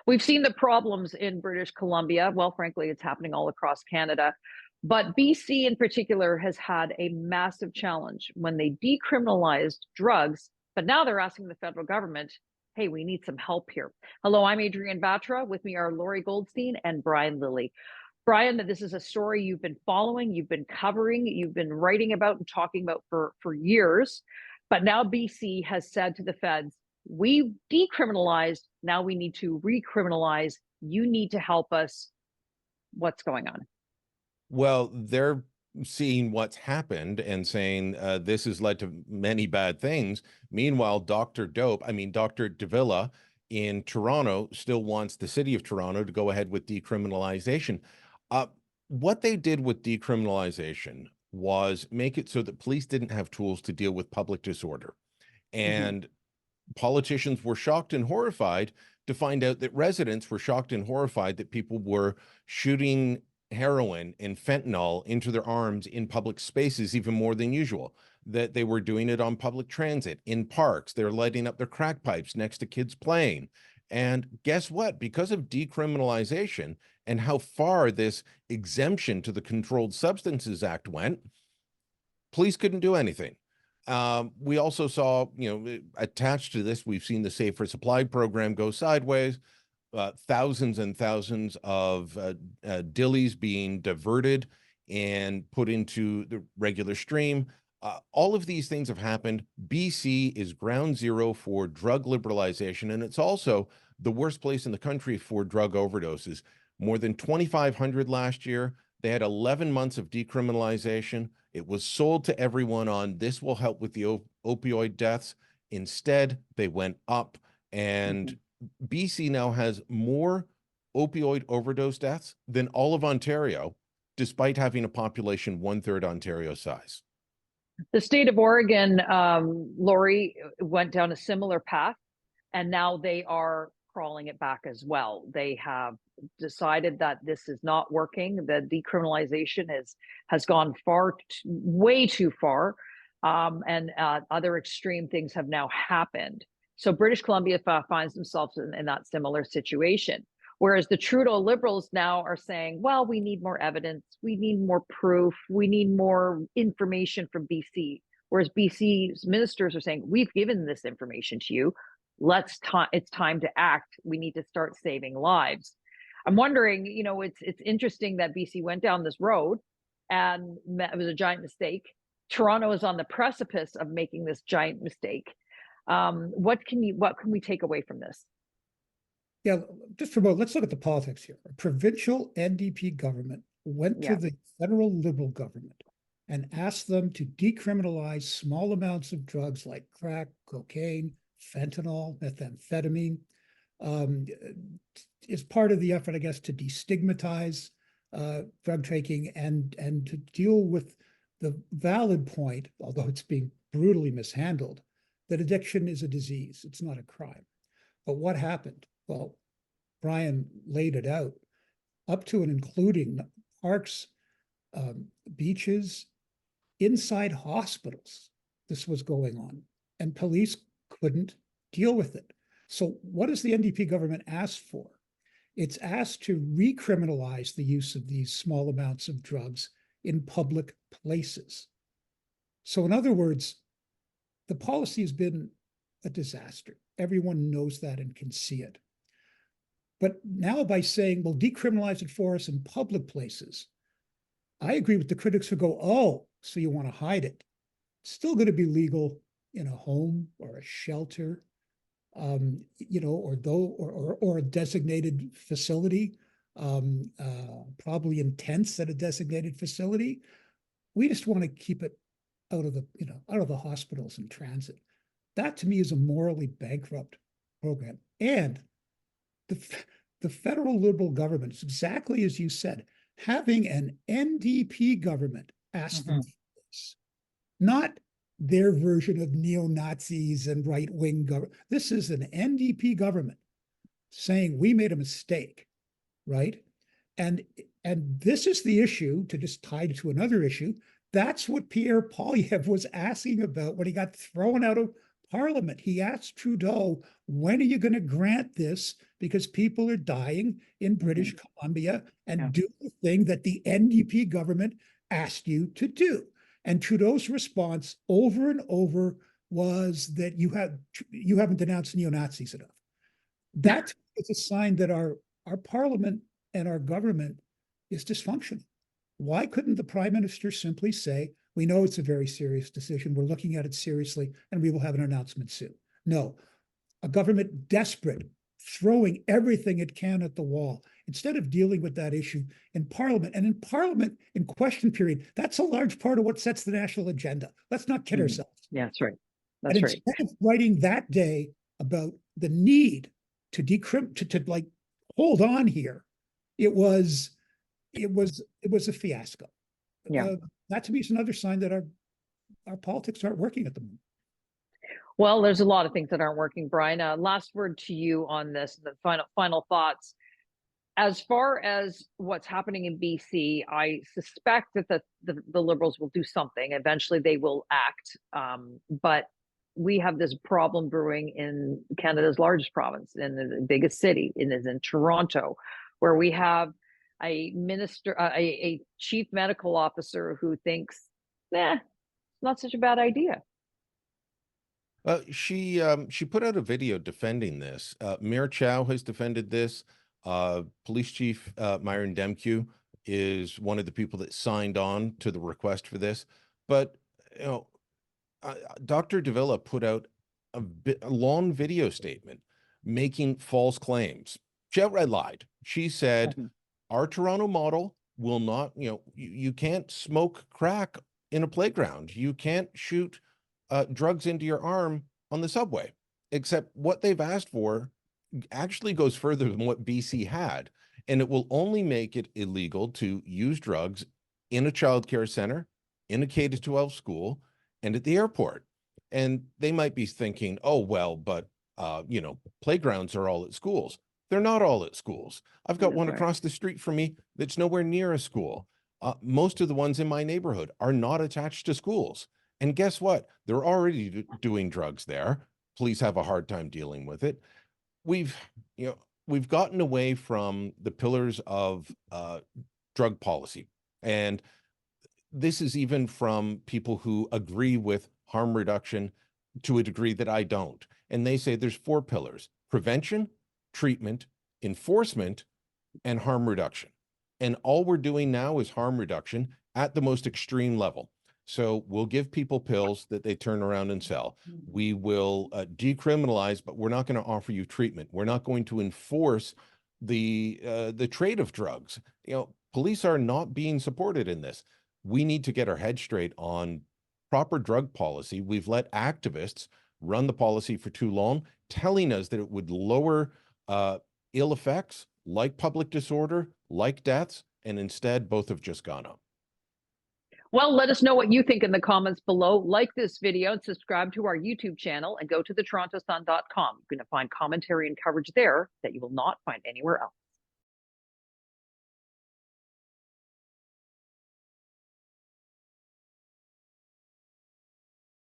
We've seen the problems in British Columbia. Well, frankly, it's happening all across Canada. But BC in particular has had a massive challenge when they decriminalized drugs, but now they're asking the federal government, hey, we need some help here. Hello, I'm Adrienne Batra. With me are Lorrie Goldstein and Brian Lilley. Brian, this is a story you've been following, you've been covering, you've been writing about and talking about for years. But now BC has said to the feds, we decriminalized, now we need to recriminalize. You need to help us. What's going on? Well, they're seeing what's happened and saying this has led to many bad things. Meanwhile, Dr. Davila in Toronto still wants the city of Toronto to go ahead with decriminalization. What they did with decriminalization was make it so that police didn't have tools to deal with public disorder. And politicians were shocked and horrified to find out that residents were shocked and horrified that people were shooting heroin and fentanyl into their arms in public spaces even more than usual, that they were doing it on public transit, in parks. They're lighting up their crack pipes next to kids playing. And guess what? Because of decriminalization and how far this exemption to the Controlled Substances Act went, police couldn't do anything. We also saw, attached to this, we've seen the Safer Supply program go sideways. Thousands and thousands of dillies being diverted and put into the regular stream. All of these things have happened. BC is ground zero for drug liberalization, and it's also the worst place in the country for drug overdoses. More than 2,500 last year. They had 11 months of decriminalization. It was sold to everyone on this will help with the opioid deaths. Instead, they went up, and BC now has more opioid overdose deaths than all of Ontario, despite having a population 1/3 Ontario size. The state of Oregon, Lorrie, went down a similar path, and now they are crawling it back as well. They have decided that this is not working. The decriminalization has gone way too far, and other extreme things have now happened. So British Columbia finds themselves in that similar situation. Whereas the Trudeau Liberals now are saying, well, we need more evidence, we need more proof, we need more information from BC. Whereas BC's ministers are saying, we've given this information to you. It's time to act. We need to start saving lives. I'm wondering, it's interesting that BC went down this road and it was a giant mistake. Toronto is on the precipice of making this giant mistake. What can we take away from this? Yeah, just for a moment, let's look at the politics here. A provincial NDP government went to the federal Liberal government and asked them to decriminalize small amounts of drugs like crack, cocaine, fentanyl, methamphetamine, is part of the effort, I guess, to destigmatize drug taking and to deal with the valid point, although it's being brutally mishandled, that addiction is a disease. It's not a crime. But what happened? Well, Brian laid it out, up to and including parks, beaches, inside hospitals. This was going on, and police couldn't deal with it. So what does the NDP government ask for? It's asked to recriminalize the use of these small amounts of drugs in public places. So in other words, the policy has been a disaster. Everyone knows that and can see it. But now by saying, well, decriminalize it for us in public places, I agree with the critics who go, oh, so you want to hide it. It's still going to be legal in a home or a shelter, or a designated facility, probably in tents at a designated facility. We just want to keep it out of the hospitals and transit. That to me is a morally bankrupt program. And the federal Liberal government, it's exactly as you said, having an NDP government ask them this, not their version of neo-Nazis and right-wing government. This is an NDP government saying we made a mistake, right? And this is the issue, to just tie to another issue. That's what Pierre Poilievre was asking about when he got thrown out of Parliament. He asked Trudeau, when are you going to grant this? Because people are dying in British Columbia, and do the thing that the NDP government asked you to do. And Trudeau's response over and over was that you haven't denounced neo-Nazis enough. That is a sign that our Parliament and our government is dysfunctional. Why couldn't the Prime Minister simply say, we know it's a very serious decision, we're looking at it seriously, and we will have an announcement soon? No, a government desperate, throwing everything it can at the wall, instead of dealing with that issue in Parliament. And in Parliament, in question period, that's a large part of what sets the national agenda. Let's not kid ourselves. Yeah, that's right. And instead of writing that day about the need to to like hold on here, it was a fiasco. Yeah. That to me is another sign that our politics aren't working at the moment. Well, there's a lot of things that aren't working, Brian. Last word to you on this, the final thoughts. As far as what's happening in BC, I suspect that the Liberals will do something. Eventually they will act. But we have this problem brewing in Canada's largest province, in the biggest city, in Toronto, where we have a minister, a chief medical officer who thinks, it's not such a bad idea. She put out a video defending this. Mayor Chow has defended this. Police Chief Myron Demkew is one of the people that signed on to the request for this. But Dr. Davila put out a long video statement making false claims. She outright lied. She said, our Toronto model will not, you can't smoke crack in a playground. You can't shoot drugs into your arm on the subway, except what they've asked for actually goes further than what BC had. And it will only make it illegal to use drugs in a childcare center, in a K-12 school, and at the airport. And they might be thinking, oh, well, but, playgrounds are all at schools. They're not all at schools. I've got one across the street from me that's nowhere near a school. Most of the ones in my neighborhood are not attached to schools. And guess what? They're already doing drugs there. Police have a hard time dealing with it. We've gotten away from the pillars of drug policy. And this is even from people who agree with harm reduction to a degree that I don't. And they say there's 4 pillars: prevention, treatment, enforcement, and harm reduction. And all we're doing now is harm reduction at the most extreme level. So we'll give people pills that they turn around and sell. We will decriminalize, but we're not going to offer you treatment. We're not going to enforce the trade of drugs. Police are not being supported in this. We need to get our head straight on proper drug policy. We've let activists run the policy for too long, telling us that it would lower ill effects like public disorder, like deaths, and instead both have just gone up. Well, let us know what you think in the comments below. Like this video and subscribe to our YouTube channel, and go to thetorontosun.com. You're going to find commentary and coverage there that you will not find anywhere else.